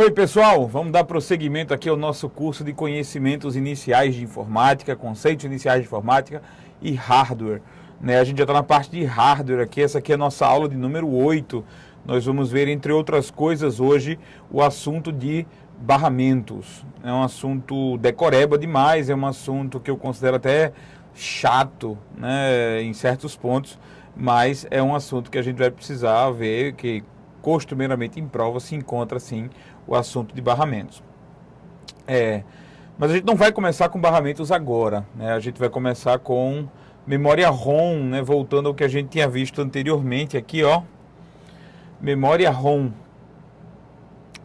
Oi pessoal, vamos dar prosseguimento aqui ao nosso curso de conhecimentos iniciais de informática, conceitos iniciais de informática e hardware. A gente já está na parte de hardware aqui, essa aqui é a nossa aula de número 8. Nós vamos ver, entre outras coisas, hoje o assunto de barramentos. É um assunto decoreba demais, é um assunto que eu considero até chato, né, em certos pontos, mas é um assunto que a gente vai precisar ver, que costumeiramente em prova se encontra sim o assunto de barramentos. Mas a gente não vai começar com barramentos agora, né? A gente vai começar com memória ROM, né? Voltando ao que a gente tinha visto anteriormente aqui, ó. Memória ROM.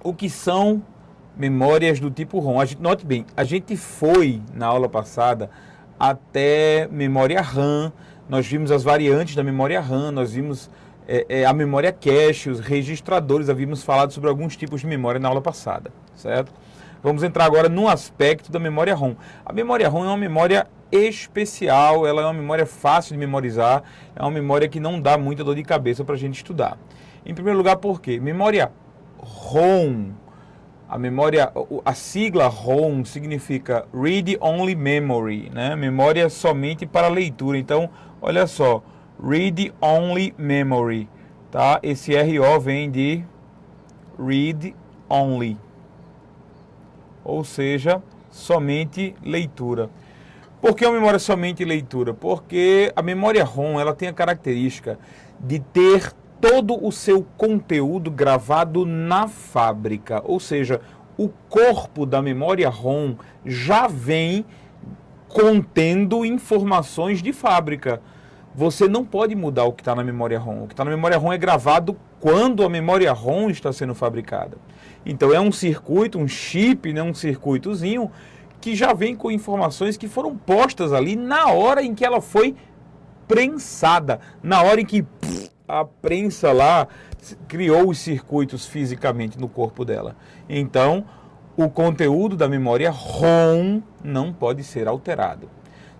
O que são memórias do tipo ROM? Note bem, a gente foi na aula passada até memória RAM, nós vimos as variantes da memória RAM, nós vimos a memória cache, os registradores, havíamos falado sobre alguns tipos de memória na aula passada, certo? Vamos entrar agora no aspecto da memória ROM. A memória ROM é uma memória especial, ela é uma memória fácil de memorizar, é uma memória que não dá muita dor de cabeça para a gente estudar. Em primeiro lugar, por quê? Memória ROM, a sigla ROM significa Read Only Memory, né? Memória somente para leitura. Então, olha só, Read Only Memory, tá? Esse RO vem de Read Only, ou seja, somente leitura. Por que uma memória somente leitura? Porque a memória ROM, ela tem a característica de ter todo o seu conteúdo gravado na fábrica, ou seja, o corpo da memória ROM já vem contendo informações de fábrica. Você não pode mudar o que está na memória ROM. O que está na memória ROM é gravado quando a memória ROM está sendo fabricada. Então é um circuito, um chip, né, um circuitozinho que já vem com informações que foram postas ali na hora em que ela foi prensada, na hora em que a prensa lá criou os circuitos fisicamente no corpo dela. Então, o conteúdo da memória ROM não pode ser alterado.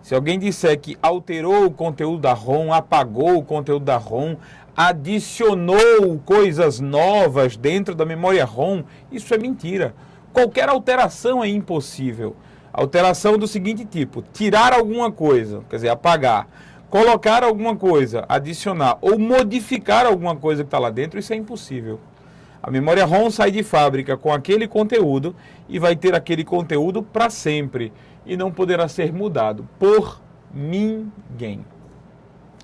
Se alguém disser que alterou o conteúdo da ROM, apagou o conteúdo da ROM, adicionou coisas novas dentro da memória ROM, isso é mentira. Qualquer alteração é impossível. Alteração do seguinte tipo: tirar alguma coisa, quer dizer, apagar, colocar alguma coisa, adicionar ou modificar alguma coisa que está lá dentro, isso é impossível. A memória ROM sai de fábrica com aquele conteúdo e vai ter aquele conteúdo para sempre e não poderá ser mudado por ninguém.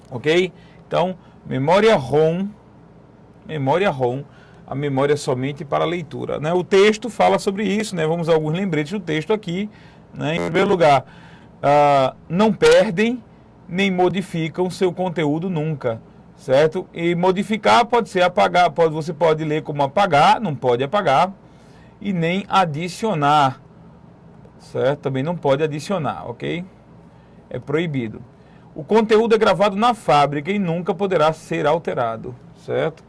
Ok? Então, memória ROM, a memória somente para leitura, né? O texto fala sobre isso, né? Vamos a alguns lembretes do texto aqui, né? Em primeiro lugar, não perdem nem modificam seu conteúdo nunca, certo? E modificar pode ser apagar, você pode ler como apagar, não pode apagar, e nem adicionar, certo? Também não pode adicionar, ok? É proibido. O conteúdo é gravado na fábrica e nunca poderá ser alterado, certo?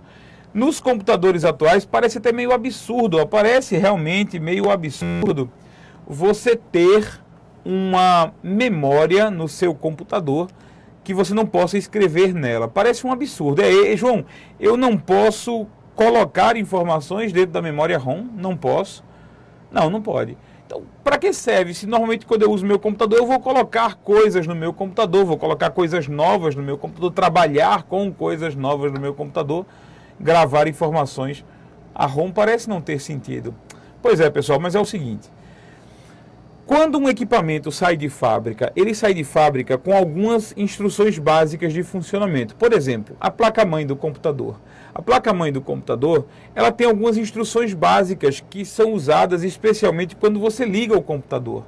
Nos computadores atuais parece até meio absurdo, parece realmente meio absurdo você ter uma memória no seu computador que você não possa escrever nela. Parece um absurdo. João, eu não posso colocar informações dentro da memória ROM? Não posso? Não pode. Então, para que serve? Se normalmente quando eu uso meu computador, eu vou colocar coisas no meu computador, vou colocar coisas novas no meu computador, trabalhar com coisas novas no meu computador, gravar informações. A ROM parece não ter sentido. Pois é, pessoal, mas é o seguinte: quando um equipamento sai de fábrica, ele sai de fábrica com algumas instruções básicas de funcionamento. Por exemplo, a placa-mãe do computador. A placa-mãe do computador, ela tem algumas instruções básicas que são usadas especialmente quando você liga o computador.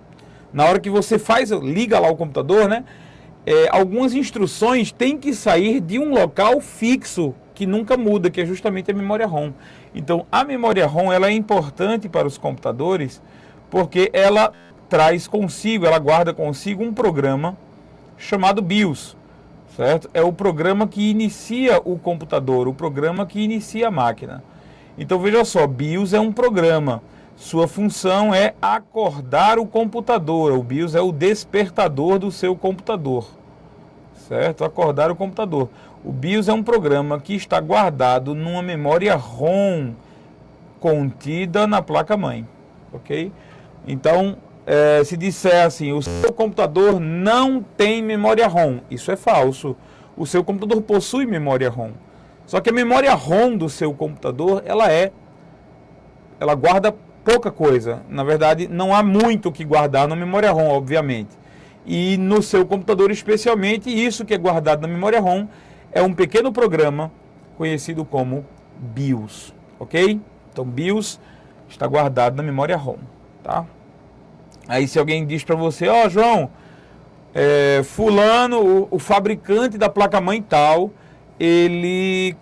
Na hora que você liga lá o computador, né? Algumas instruções têm que sair de um local fixo, que nunca muda, que é justamente a memória ROM. Então, a memória ROM, ela é importante para os computadores porque ela traz consigo, ela guarda consigo um programa chamado BIOS, certo? É o programa que inicia o computador, o programa que inicia a máquina. Então veja só, BIOS é um programa, sua função é acordar o computador, o BIOS é o despertador do seu computador, certo? Acordar o computador. O BIOS é um programa que está guardado numa memória ROM contida na placa-mãe, ok? Então, se disser assim, o seu computador não tem memória ROM, isso é falso. O seu computador possui memória ROM. Só que a memória ROM do seu computador, ela guarda pouca coisa. Na verdade, não há muito o que guardar na memória ROM, obviamente. E no seu computador, especialmente, isso que é guardado na memória ROM é um pequeno programa conhecido como BIOS, ok? Então, BIOS está guardado na memória ROM, tá? Aí, se alguém diz para você, ó, João, fulano, o fabricante da placa-mãe tal, ele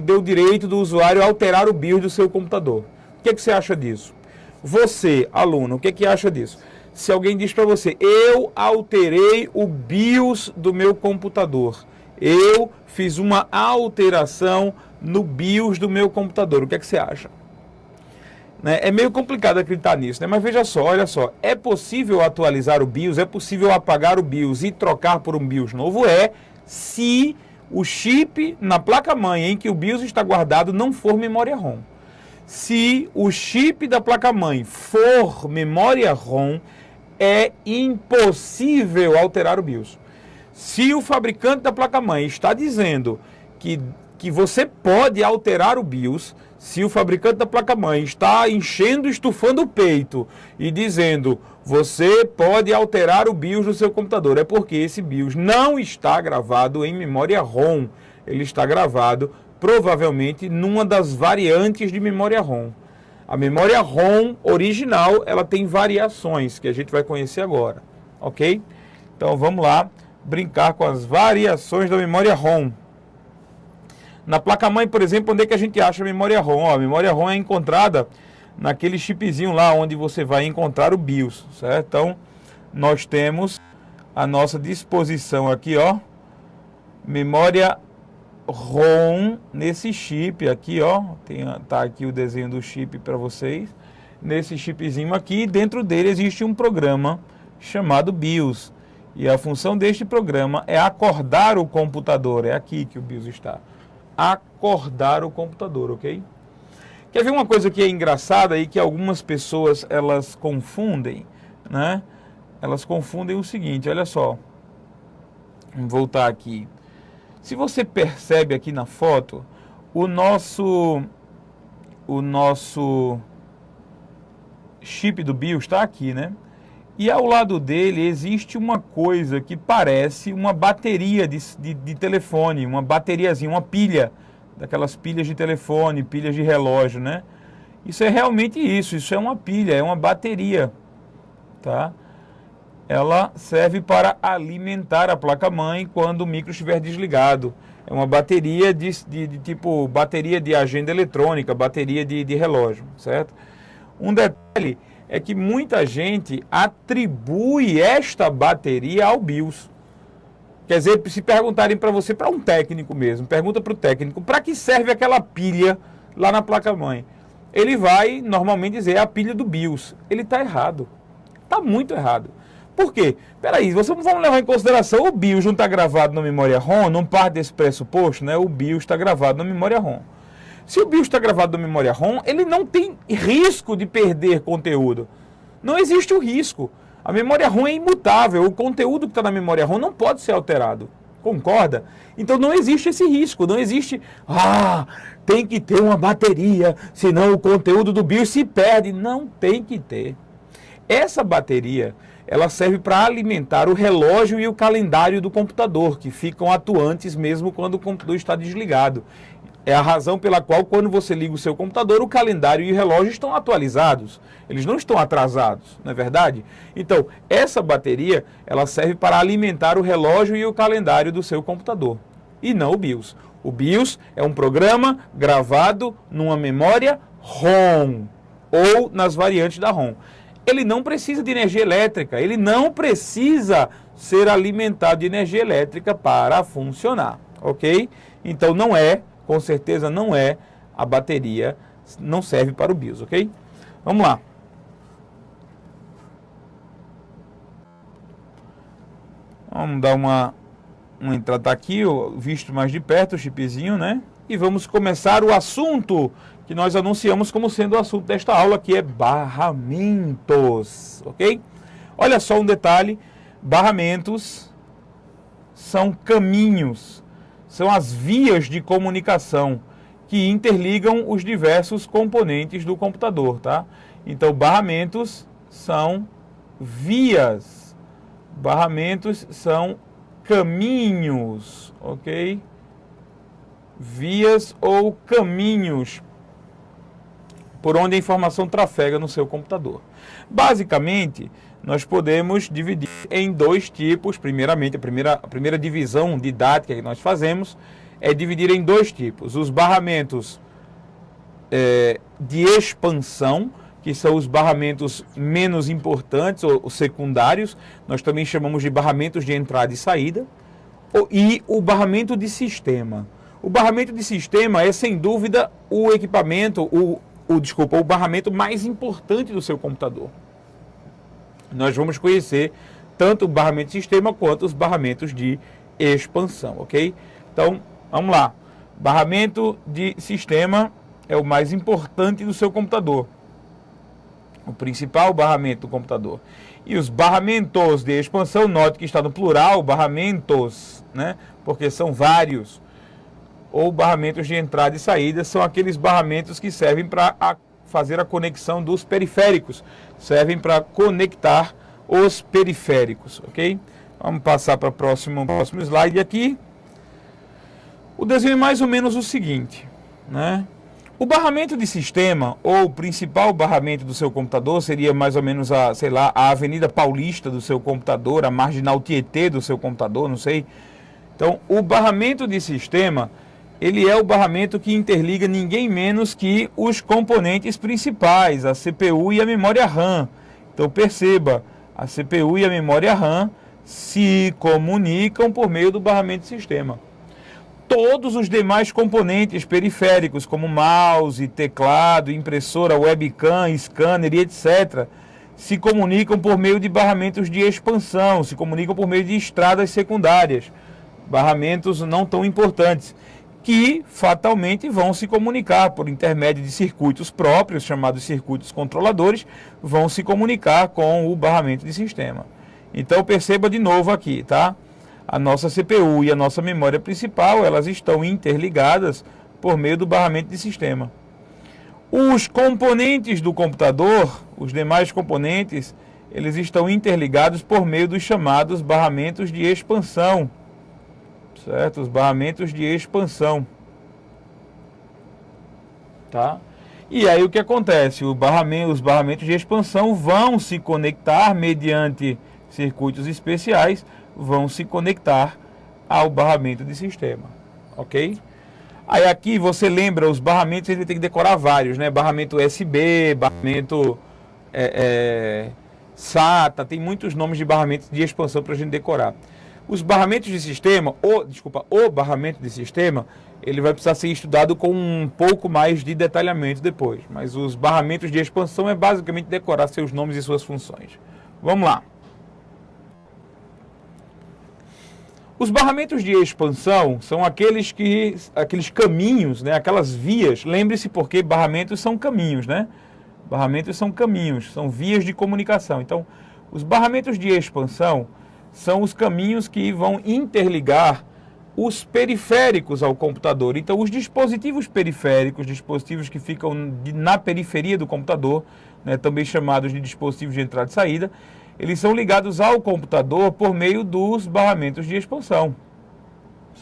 deu o direito do usuário a alterar o BIOS do seu computador. O que você acha disso? Você, aluno, o que acha disso? Se alguém diz para você, eu alterei o BIOS do meu computador, eu fiz uma alteração no BIOS do meu computador, o que você acha? É meio complicado acreditar nisso, né? Mas veja só, olha só, é possível atualizar o BIOS, é possível apagar o BIOS e trocar por um BIOS novo, se o chip na placa-mãe em que o BIOS está guardado não for memória ROM. Se o chip da placa-mãe for memória ROM, é impossível alterar o BIOS. Se o fabricante da placa-mãe está dizendo que você pode alterar o BIOS, se o fabricante da placa-mãe está estufando o peito e dizendo você pode alterar o BIOS do seu computador, é porque esse BIOS não está gravado em memória ROM, ele está gravado provavelmente numa das variantes de memória ROM. A memória ROM original, ela tem variações que a gente vai conhecer agora, ok? Então vamos lá brincar com as variações da memória ROM. Na placa-mãe, por exemplo, onde é que a gente acha a memória ROM? Ó, a memória ROM é encontrada naquele chipzinho lá onde você vai encontrar o BIOS, certo? Então, nós temos à nossa disposição aqui, ó, memória ROM nesse chip aqui, ó. Tá aqui o desenho do chip para vocês. Nesse chipzinho aqui, dentro dele existe um programa chamado BIOS. E a função deste programa é acordar o computador. É aqui que o BIOS está. Acordar o computador, ok? Quer ver uma coisa que é engraçada e que algumas pessoas elas confundem, né? Elas confundem o seguinte, olha só. Vamos voltar aqui. Se você percebe aqui na foto, o nosso chip do BIOS está aqui, né? E ao lado dele existe uma coisa que parece uma bateria de telefone, uma bateriazinha, uma pilha, daquelas pilhas de telefone, pilhas de relógio, né? Isso é realmente isso é uma pilha, é uma bateria, tá? Ela serve para alimentar a placa-mãe quando o micro estiver desligado. É uma bateria de tipo bateria de agenda eletrônica, bateria de relógio, certo? Um detalhe é que muita gente atribui esta bateria ao BIOS. Quer dizer, se perguntarem para você, para um técnico mesmo, pergunta para o técnico, para que serve aquela pilha lá na placa-mãe? Ele vai normalmente dizer, é a pilha do BIOS. Ele está errado. Está muito errado. Por quê? Peraí, vamos levar em consideração, o BIOS não está gravado na memória ROM, não parte desse pressuposto, né? O BIOS está gravado na memória ROM. Se o BIOS está gravado na memória ROM, ele não tem risco de perder conteúdo. Não existe o risco. A memória ROM é imutável. O conteúdo que está na memória ROM não pode ser alterado. Concorda? Então não existe esse risco. Não existe, tem que ter uma bateria, senão o conteúdo do BIOS se perde. Não tem que ter. Essa bateria, ela serve para alimentar o relógio e o calendário do computador, que ficam atuantes mesmo quando o computador está desligado. É a razão pela qual, quando você liga o seu computador, o calendário e o relógio estão atualizados. Eles não estão atrasados, não é verdade? Então, essa bateria, ela serve para alimentar o relógio e o calendário do seu computador. E não o BIOS. O BIOS é um programa gravado numa memória ROM, ou nas variantes da ROM. Ele não precisa de energia elétrica, ele não precisa ser alimentado de energia elétrica para funcionar, ok? Então, não é... Com certeza não é a bateria, não serve para o BIOS, ok? Vamos lá. Vamos dar uma entrada aqui, visto mais de perto o chipzinho, né? e vamos começar o assunto que nós anunciamos como sendo o assunto desta aula, que é barramentos, ok? Olha só um detalhe, barramentos são caminhos, são as vias de comunicação que interligam os diversos componentes do computador, tá? Então, barramentos são vias, barramentos são caminhos, ok? Vias ou caminhos por onde a informação trafega no seu computador. Basicamente, nós podemos dividir em dois tipos. Primeiramente, a primeira divisão didática que nós fazemos é dividir em dois tipos. Os barramentos de expansão, que são os barramentos menos importantes ou secundários. Nós também chamamos de barramentos de entrada e saída. E o barramento de sistema. O barramento de sistema é, sem dúvida, o equipamento, o barramento mais importante do seu computador. Nós vamos conhecer tanto o barramento de sistema quanto os barramentos de expansão, ok? Então, vamos lá. Barramento de sistema é o mais importante do seu computador. O principal barramento do computador. E os barramentos de expansão, note que está no plural, barramentos, né? Porque são vários. Ou barramentos de entrada e saída são aqueles barramentos que servem para fazer a conexão dos periféricos. Servem para conectar os periféricos, ok? Vamos passar para o próximo slide aqui. O desenho é mais ou menos o seguinte, né? O barramento de sistema, ou o principal barramento do seu computador, seria mais ou menos a Avenida Paulista do seu computador, a Marginal Tietê do seu computador, não sei. Então, o barramento de sistema, ele é o barramento que interliga ninguém menos que os componentes principais, a CPU e a memória RAM. Então perceba, a CPU e a memória RAM se comunicam por meio do barramento de sistema. Todos os demais componentes periféricos, como mouse, teclado, impressora, webcam, scanner e etc., se comunicam por meio de barramentos de expansão, se comunicam por meio de estradas secundárias, barramentos não tão importantes, que fatalmente vão se comunicar por intermédio de circuitos próprios, chamados circuitos controladores, vão se comunicar com o barramento de sistema. Então perceba de novo aqui, tá? A nossa CPU e a nossa memória principal, elas estão interligadas por meio do barramento de sistema. Os componentes do computador, os demais componentes, eles estão interligados por meio dos chamados barramentos de expansão. Certo? Os barramentos de expansão. Tá? E aí o que acontece? Os barramentos de expansão vão se conectar mediante circuitos especiais, vão se conectar ao barramento de sistema. Ok? Aí aqui você lembra, os barramentos a gente tem que decorar vários, né? Barramento USB, barramento SATA, tem muitos nomes de barramentos de expansão para a gente decorar. Os barramentos de sistema, o barramento de sistema, ele vai precisar ser estudado com um pouco mais de detalhamento depois. Mas os barramentos de expansão é basicamente decorar seus nomes e suas funções. Vamos lá. Os barramentos de expansão são aqueles caminhos, né, aquelas vias. Lembre-se porque barramentos são caminhos, né? Barramentos são caminhos, são vias de comunicação. Então, os barramentos de expansão são os caminhos que vão interligar os periféricos ao computador. Então, os dispositivos periféricos, dispositivos que ficam na periferia do computador, né, também chamados de dispositivos de entrada e saída, eles são ligados ao computador por meio dos barramentos de expansão.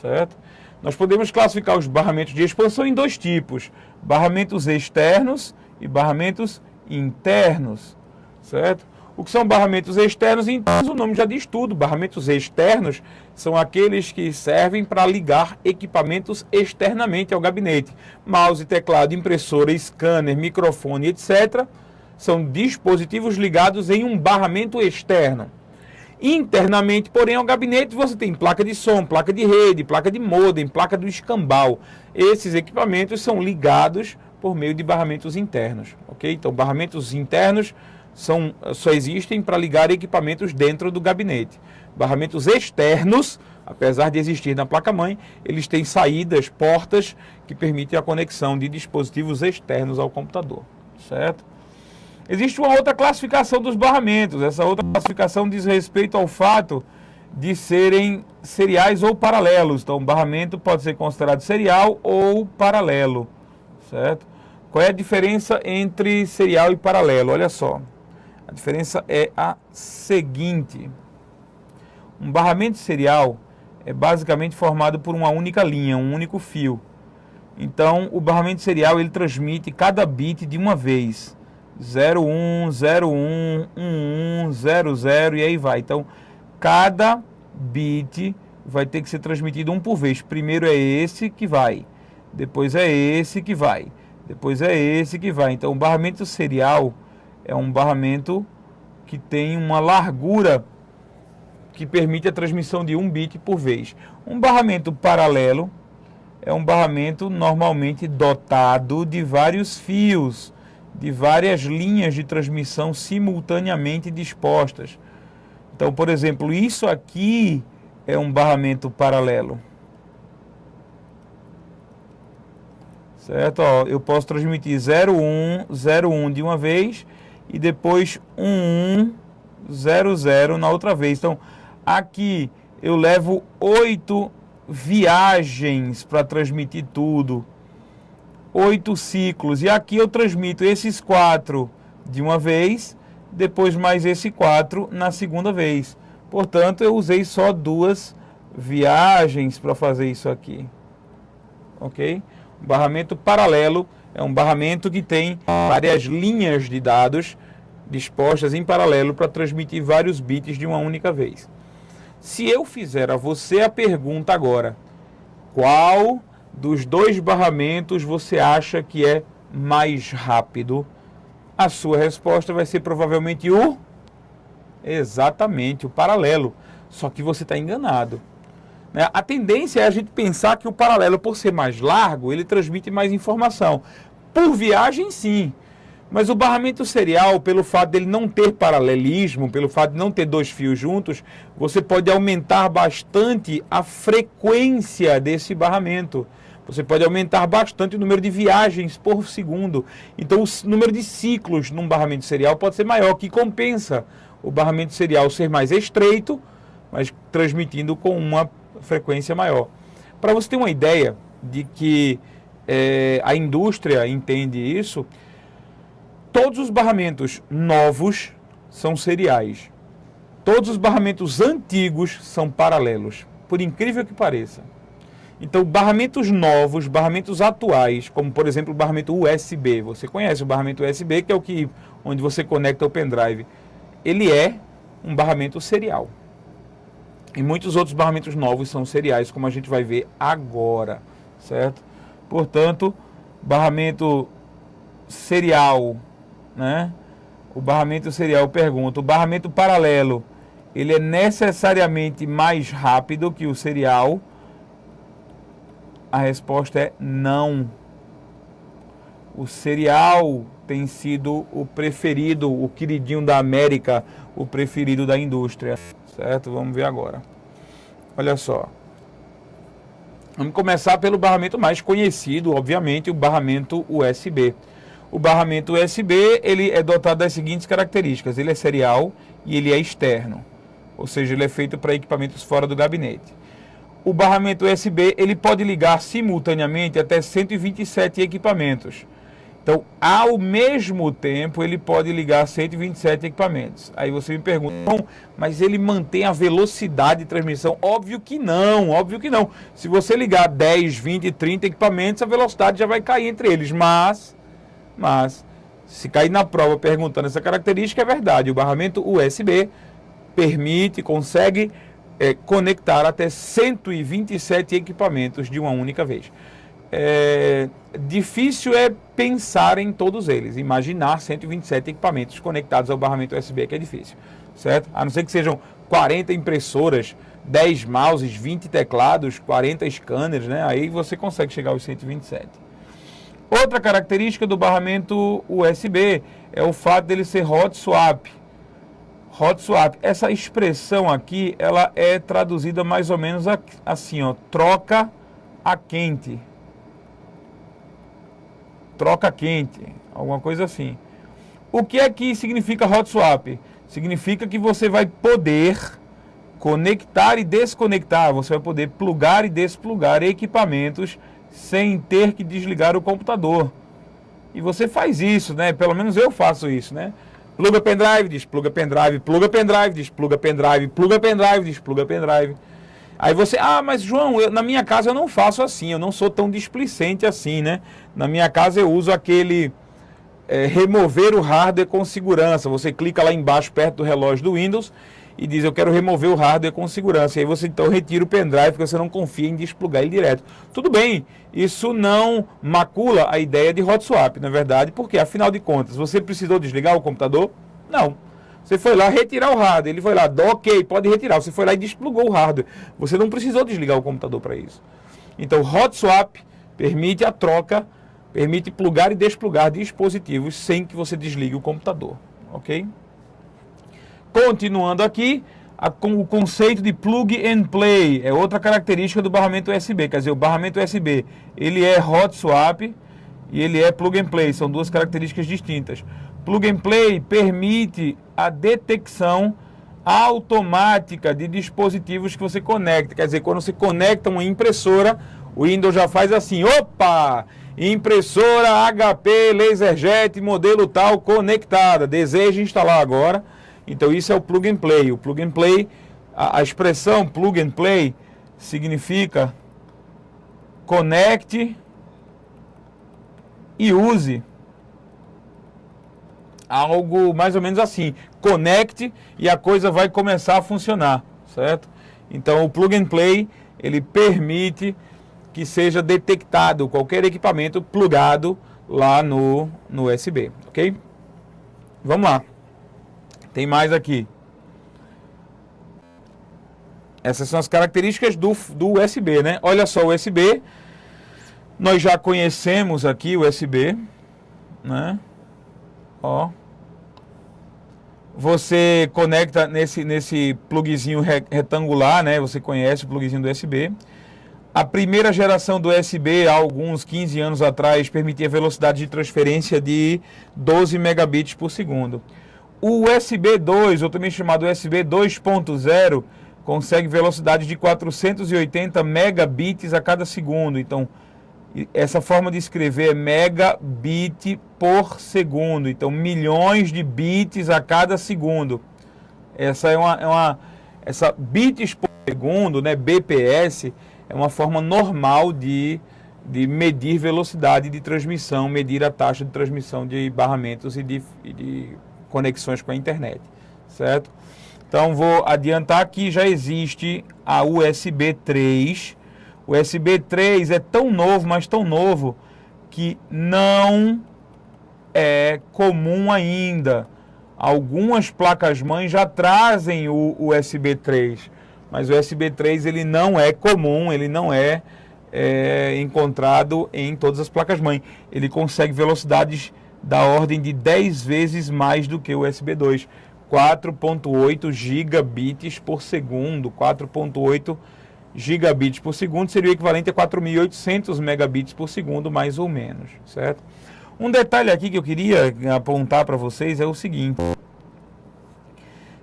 Certo? Nós podemos classificar os barramentos de expansão em dois tipos: barramentos externos e barramentos internos. Certo? O que são barramentos externos e internos, o nome já diz tudo. Barramentos externos são aqueles que servem para ligar equipamentos externamente ao gabinete. Mouse, teclado, impressora, scanner, microfone, etc. São dispositivos ligados em um barramento externo. Internamente, porém, ao gabinete você tem placa de som, placa de rede, placa de modem, placa do escambau. Esses equipamentos são ligados por meio de barramentos internos. Ok? Então, barramentos internos só existem para ligar equipamentos dentro do gabinete. Barramentos externos, apesar de existir na placa-mãe, eles têm saídas, portas, que permitem a conexão de dispositivos externos ao computador, certo? Existe uma outra classificação dos barramentos. Essa outra classificação diz respeito ao fato de serem seriais ou paralelos. Então, o barramento pode ser considerado serial ou paralelo, certo? Qual é a diferença entre serial e paralelo? Olha só, a diferença é a seguinte. Um barramento serial é basicamente formado por uma única linha, um único fio. Então, o barramento serial ele transmite cada bit de uma vez. 01, 01, 11, 00 e aí vai. Então, cada bit vai ter que ser transmitido um por vez. Primeiro é esse que vai, depois é esse que vai, depois é esse que vai. Então, o barramento serial é um barramento que tem uma largura que permite a transmissão de um bit por vez. Um barramento paralelo é um barramento normalmente dotado de vários fios, de várias linhas de transmissão simultaneamente dispostas. Então, por exemplo, isso aqui é um barramento paralelo. Certo? Ó, eu posso transmitir 01, 01 de uma vez e depois 11, 00 na outra vez. Então, aqui eu levo 8 viagens para transmitir tudo. 8 ciclos. E aqui eu transmito esses 4 de uma vez, depois mais esse 4 na segunda vez. Portanto, eu usei só 2 viagens para fazer isso aqui. Ok? O barramento paralelo é um barramento que tem várias linhas de dados dispostas em paralelo para transmitir vários bits de uma única vez. Se eu fizer a você a pergunta agora, qual dos 2 barramentos você acha que é mais rápido? A sua resposta vai ser provavelmente exatamente, o paralelo. Só que você está enganado, né? A tendência é a gente pensar que o paralelo, por ser mais largo, ele transmite mais informação. Por viagem, sim. Mas o barramento serial, pelo fato dele não ter paralelismo, pelo fato de não ter 2 fios juntos, você pode aumentar bastante a frequência desse barramento. Você pode aumentar bastante o número de viagens por segundo. Então, o número de ciclos num barramento serial pode ser maior, que compensa o barramento serial ser mais estreito, mas transmitindo com uma frequência maior. Para você ter uma ideia de que a indústria entende isso, todos os barramentos novos são seriais. Todos os barramentos antigos são paralelos, por incrível que pareça. Então, barramentos novos, barramentos atuais, como por exemplo o barramento USB, você conhece o barramento USB, que é onde você conecta o pendrive, ele é um barramento serial. E muitos outros barramentos novos são seriais, como a gente vai ver agora, certo? Portanto, barramento serial, né? O barramento serial, pergunta, o barramento paralelo, ele é necessariamente mais rápido que o serial? A resposta é não. O serial tem sido o preferido, o queridinho da América, o preferido da indústria, certo? Vamos ver agora. Olha só. Vamos começar pelo barramento mais conhecido, obviamente, o barramento USB. O barramento USB, ele é dotado das seguintes características. Ele é serial e ele é externo. Ou seja, ele é feito para equipamentos fora do gabinete. O barramento USB, ele pode ligar simultaneamente até 127 equipamentos. Então, ao mesmo tempo, ele pode ligar 127 equipamentos. Aí você me pergunta, mas ele mantém a velocidade de transmissão? Óbvio que não, óbvio que não. Se você ligar 10, 20, 30 equipamentos, a velocidade já vai cair entre eles. Mas, se cair na prova perguntando essa característica, é verdade. O barramento USB consegue conectar até 127 equipamentos de uma única vez. Difícil é pensar em todos eles, imaginar 127 equipamentos conectados ao barramento USB, que é difícil, certo? A não ser que sejam 40 impressoras, 10 mouses, 20 teclados, 40 scanners, né? Aí você consegue chegar aos 127. Outra característica do barramento USB é o fato dele ser hot swap. hot swap. Essa expressão aqui, ela é traduzida mais ou menos assim, ó, troca a quente. Troca quente, alguma coisa assim. O que é que significa hot swap? Significa que você vai poder conectar e desconectar, você vai poder plugar e desplugar equipamentos sem ter que desligar o computador. E você faz isso, né? Pelo menos eu faço isso, né? Pluga pendrive, despluga pendrive, pluga pendrive, despluga pendrive, pluga pendrive, despluga pendrive. Aí você, mas João, na minha casa eu não faço assim, eu não sou tão displicente assim, né? Na minha casa eu uso aquele remover o hardware com segurança. Você clica lá embaixo, perto do relógio do Windows, e diz, eu quero remover o hardware com segurança. E aí você então retira o pendrive, porque você não confia em desplugar ele direto. Tudo bem, isso não macula a ideia de hot swap, na verdade, porque afinal de contas, você precisou desligar o computador? Não. Você foi lá retirar o hardware, ele foi lá, ok, pode retirar. Você foi lá e desplugou o hardware. Você não precisou desligar o computador para isso. Então, hot swap permite a troca, permite plugar e desplugar dispositivos sem que você desligue o computador, ok? Continuando aqui, com o conceito de plug and play, é outra característica do barramento USB. Quer dizer, o barramento USB, ele é hot swap e ele é plug and play, são duas características distintas. Plug and play permite a detecção automática de dispositivos que você conecta. Quer dizer, quando você conecta uma impressora, o Windows já faz assim, opa, impressora HP LaserJet modelo tal conectada, deseja instalar agora. Então isso é o plug and play. O plug and play, a expressão plug and play significa conecte e use. Algo mais ou menos assim, conecte e a coisa vai começar a funcionar, certo? Então o plug and play, ele permite que seja detectado qualquer equipamento plugado lá no USB, ok? Vamos lá. Tem mais aqui. Essas são as características do USB, né? Olha só, o USB, nós já conhecemos aqui o USB, né? Ó. Você conecta nesse plugzinho retangular, né? Você conhece o plugzinho do USB. A primeira geração do USB, há alguns 15 anos atrás, permitia velocidade de transferência de 12 megabits por segundo. O USB 2, ou também chamado USB 2.0, consegue velocidade de 480 megabits a cada segundo. Então, essa forma de escrever é megabit por segundo. Então, milhões de bits a cada segundo. Essa essa bits por segundo, né, BPS, é uma forma normal de medir velocidade de transmissão, medir a taxa de transmissão de barramentos e de conexões com a internet, certo? Então vou adiantar que já existe a USB 3. O USB 3 é tão novo, mas tão novo, que não é comum ainda. Algumas placas-mães já trazem o USB 3, mas o USB 3 ele não é comum, ele não é encontrado em todas as placas-mães. Ele consegue velocidades da ordem de 10 vezes mais do que o USB 2. 4.8 gigabits por segundo. 4.8 gigabits por segundo seria o equivalente a 4.800 megabits por segundo, mais ou menos, certo? Um detalhe aqui que eu queria apontar para vocês é o seguinte.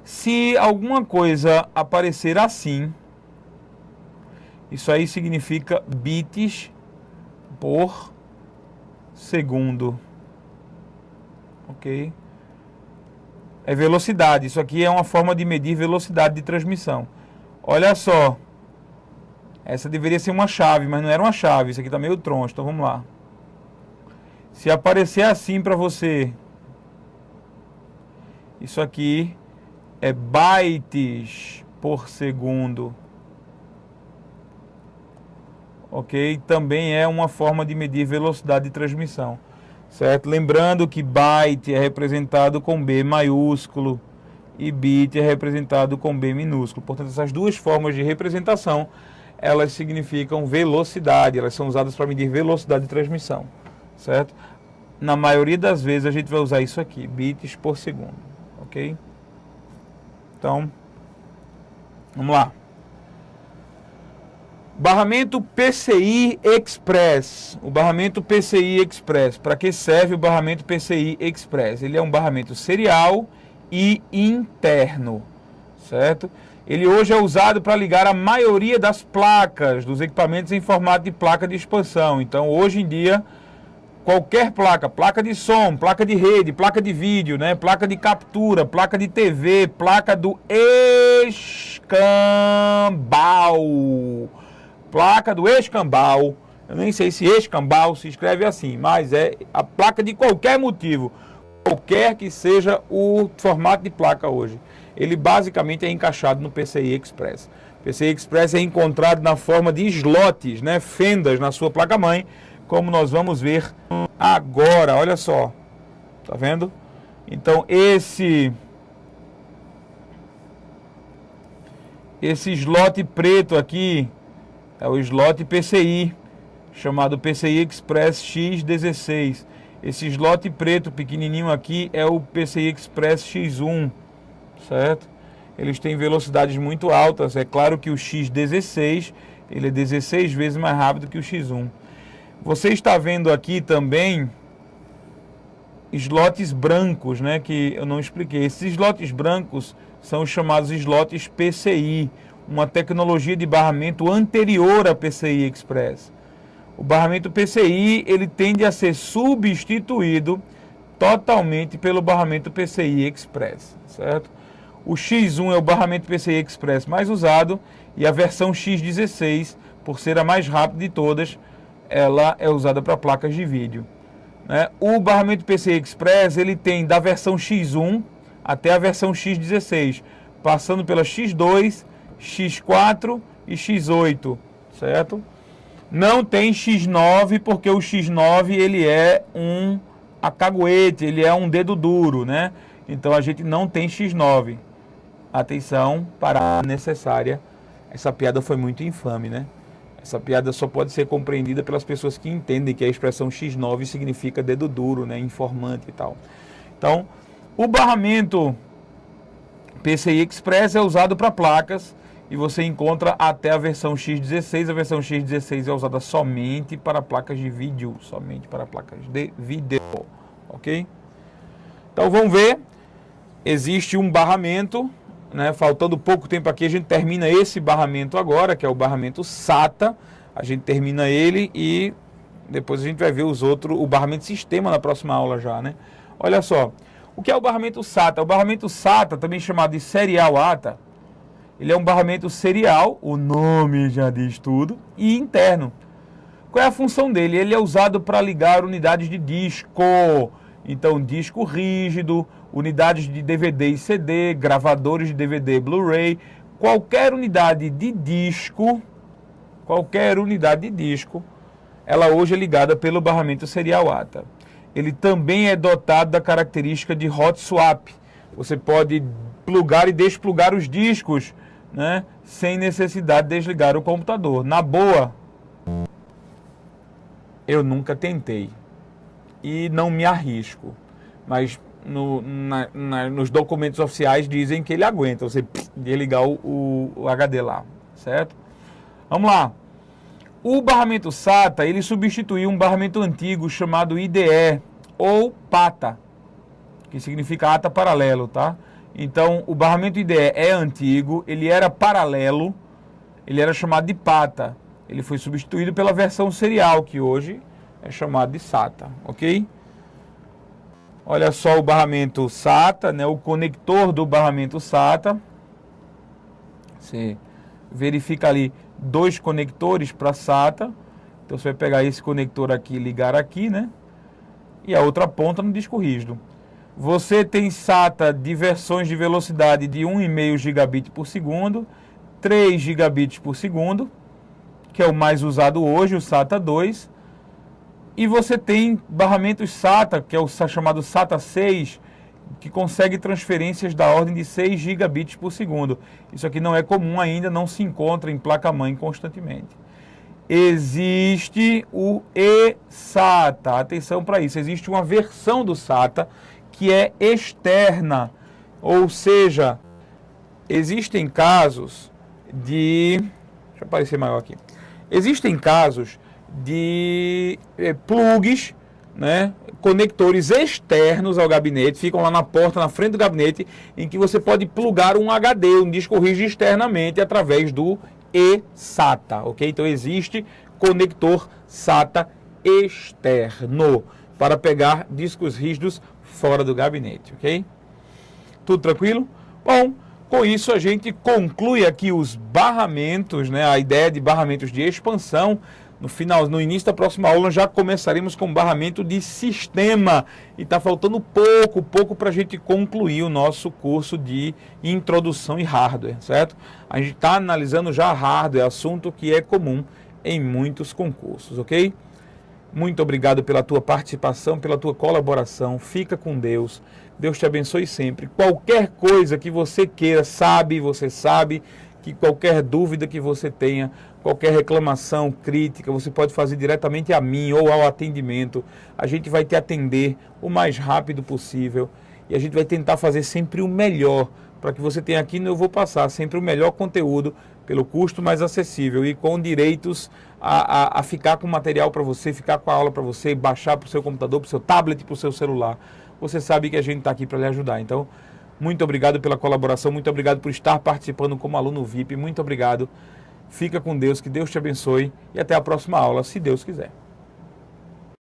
Se alguma coisa aparecer assim, isso aí significa bits por segundo. Ok? É velocidade. Isso aqui é uma forma de medir velocidade de transmissão. Olha só. Essa deveria ser uma chave, mas não era uma chave. Isso aqui está meio troncho. Então vamos lá. Se aparecer assim para você, isso aqui é bytes por segundo. Ok? Também é uma forma de medir velocidade de transmissão. Certo? Lembrando que byte é representado com B maiúsculo e bit é representado com B minúsculo. Portanto, essas duas formas de representação, elas significam velocidade, elas são usadas para medir velocidade de transmissão, certo? Na maioria das vezes a gente vai usar isso aqui, bits por segundo, ok? Então, vamos lá. Barramento PCI Express. O barramento PCI Express. Para que serve o barramento PCI Express? Ele é um barramento serial e interno, certo? Ele hoje é usado para ligar a maioria das placas, dos equipamentos em formato de placa de expansão. Então, hoje em dia, qualquer placa, placa de som, placa de rede, placa de vídeo, né? Placa de captura, placa de TV, placa do escambau. Placa do escambau, eu nem sei se escambau se escreve assim, mas é a placa de qualquer motivo, qualquer que seja o formato de placa hoje. Ele basicamente é encaixado no PCI Express. PCI Express é encontrado na forma de slots, né, fendas na sua placa-mãe, como nós vamos ver agora, olha só, tá vendo? Então esse slot preto aqui, é o slot PCI, chamado PCI Express X16. Esse slot preto pequenininho aqui é o PCI Express X1, certo? Eles têm velocidades muito altas. É claro que o X16, ele é 16 vezes mais rápido que o X1. Você está vendo aqui também slots brancos, né, que eu não expliquei. Esses slots brancos são os chamados slots PCI, uma tecnologia de barramento anterior a PCI Express. O barramento PCI, ele tende a ser substituído totalmente pelo barramento PCI Express, certo? O X1 é o barramento PCI Express mais usado e a versão X16, por ser a mais rápida de todas, ela é usada para placas de vídeo, né? O barramento PCI Express, ele tem da versão X1 até a versão X16, passando pela X2, X4 e X8, certo? Não tem X9, porque o X9 ele é um acaguete, ele é um dedo duro, né? Então a gente não tem X9. Atenção, parada necessária. Essa piada foi muito infame, né? Essa piada só pode ser compreendida pelas pessoas que entendem que a expressão X9 significa dedo duro, né? Informante e tal. Então, o barramento PCI Express é usado para placas e você encontra até a versão X16. A versão X16 é usada somente para placas de vídeo, somente para placas de vídeo, ok? Então vamos ver, existe um barramento, né? Faltando pouco tempo aqui, a gente termina esse barramento agora, que é o barramento SATA. A gente termina ele e depois a gente vai ver os outros, o barramento sistema na próxima aula já, né? Olha só, o que é o barramento SATA? O barramento SATA, também chamado de serial ATA, ele é um barramento serial, o nome já diz tudo, e interno. Qual é a função dele? Ele é usado para ligar unidades de disco, então disco rígido, unidades de DVD e CD, gravadores de DVD e Blu-ray, qualquer unidade de disco, ela hoje é ligada pelo barramento serial ATA. Ele também é dotado da característica de hot swap. Você pode plugar e desplugar os discos, né, sem necessidade de desligar o computador. Na boa, eu nunca tentei e não me arrisco, mas nos documentos oficiais dizem que ele aguenta você desligar o HD lá, certo? Vamos lá. O barramento SATA, ele substituiu um barramento antigo chamado IDE ou PATA, que significa ATA paralelo, tá? Então, o barramento IDE é antigo, ele era paralelo, ele era chamado de PATA. Ele foi substituído pela versão serial, que hoje é chamado de SATA, ok? Olha só o barramento SATA, né? O conector do barramento SATA. Você verifica ali dois conectores para SATA. Então, você vai pegar esse conector aqui e ligar aqui, né? E a outra ponta no disco rígido. Você tem SATA de versões de velocidade de 1,5 gigabit por segundo, 3 gigabits por segundo, que é o mais usado hoje, o SATA 2. E você tem barramentos SATA, que é o chamado SATA 6, que consegue transferências da ordem de 6 gigabits por segundo. Isso aqui não é comum ainda, não se encontra em placa-mãe constantemente. Existe o eSATA, atenção para isso, existe uma versão do SATA que é externa, ou seja, existem casos de... Deixa eu aparecer maior aqui. Existem casos de plugs, né, conectores externos ao gabinete, ficam lá na porta, na frente do gabinete, em que você pode plugar um HD, um disco rígido externamente através do eSATA, ok? Então existe conector SATA externo para pegar discos rígidos fora do gabinete, ok? Tudo tranquilo? Bom, com isso a gente conclui aqui os barramentos, né? A ideia de barramentos de expansão. No início da próxima aula já começaremos com barramento de sistema. E está faltando pouco para a gente concluir o nosso curso de introdução em hardware, certo? A gente está analisando já hardware, assunto que é comum em muitos concursos, ok? Muito obrigado pela tua participação, pela tua colaboração. Fica com Deus. Deus te abençoe sempre. Qualquer coisa que você queira, você sabe que qualquer dúvida que você tenha, qualquer reclamação, crítica, você pode fazer diretamente a mim ou ao atendimento. A gente vai te atender o mais rápido possível e a gente vai tentar fazer sempre o melhor para que você tenha aqui no Eu Vou Passar sempre o melhor conteúdo pelo custo mais acessível e com direitos a ficar com material para você, ficar com a aula para você, baixar para o seu computador, para o seu tablet, para o seu celular. Você sabe que a gente está aqui para lhe ajudar. Então, muito obrigado pela colaboração, muito obrigado por estar participando como aluno VIP, muito obrigado. Fica com Deus, que Deus te abençoe e até a próxima aula, se Deus quiser.